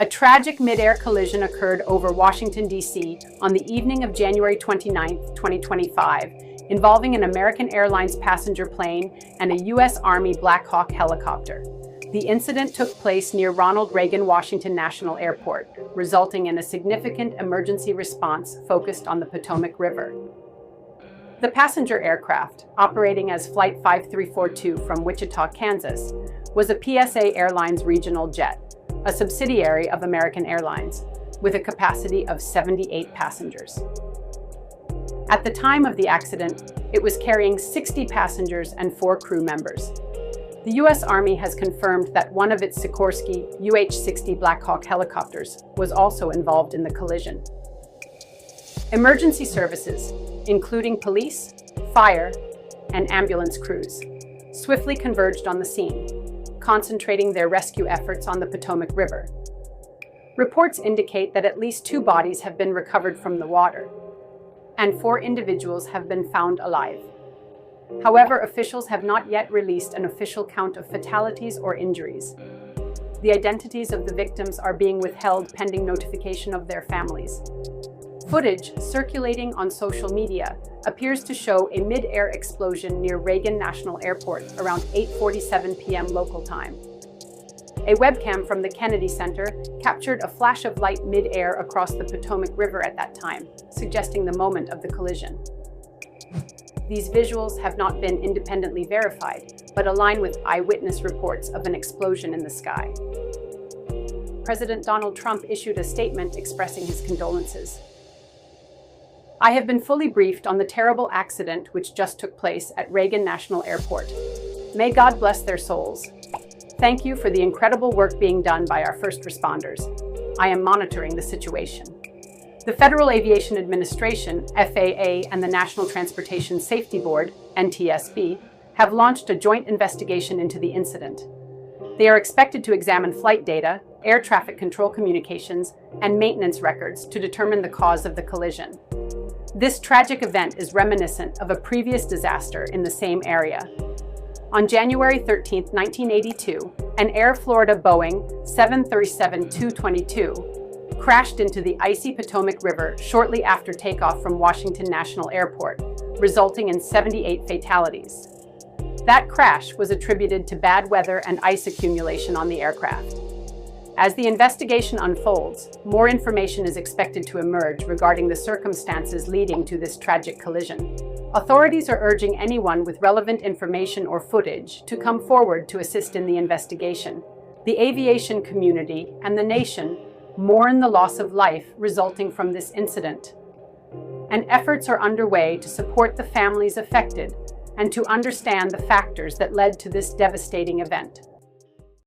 A tragic mid-air collision occurred over Washington, D.C. on the evening of January 29, 2025, involving an American Airlines passenger plane and a U.S. Army Black Hawk helicopter. The incident took place near Ronald Reagan Washington National Airport, resulting in a significant emergency response focused on the Potomac River. The passenger aircraft, operating as Flight 5342 from Wichita, Kansas, was a PSA Airlines regional jet, a subsidiary of American Airlines, with a capacity of 78 passengers. At the time of the accident, it was carrying 60 passengers and 4 crew members. The U.S. Army has confirmed that one of its Sikorsky UH-60 Black Hawk helicopters was also involved in the collision. Emergency services, including police, fire, and ambulance crews, swiftly converged on the scene, concentrating their rescue efforts on the Potomac River. Reports indicate that at least 2 bodies have been recovered from the water, and 4 individuals have been found alive. However, officials have not yet released an official count of fatalities or injuries. The identities of the victims are being withheld pending notification of their families. Footage circulating on social media appears to show a mid-air explosion near Reagan National Airport around 8:47 p.m. local time. A webcam from the Kennedy Center captured a flash of light mid-air across the Potomac River at that time, suggesting the moment of the collision. These visuals have not been independently verified, but align with eyewitness reports of an explosion in the sky. President Donald Trump issued a statement expressing his condolences. "I have been fully briefed on the terrible accident which just took place at Reagan National Airport. May God bless their souls. Thank you for the incredible work being done by our first responders. I am monitoring the situation." The Federal Aviation Administration, FAA, and the National Transportation Safety Board, NTSB, have launched a joint investigation into the incident. They are expected to examine flight data, air traffic control communications, and maintenance records to determine the cause of the collision. This tragic event is reminiscent of a previous disaster in the same area. On January 13, 1982, an Air Florida Boeing 737-222 crashed into the icy Potomac River shortly after takeoff from Washington National Airport, resulting in 78 fatalities. That crash was attributed to bad weather and ice accumulation on the aircraft. As the investigation unfolds, more information is expected to emerge regarding the circumstances leading to this tragic collision. Authorities are urging anyone with relevant information or footage to come forward to assist in the investigation. The aviation community and the nation mourn the loss of life resulting from this incident, and efforts are underway to support the families affected and to understand the factors that led to this devastating event.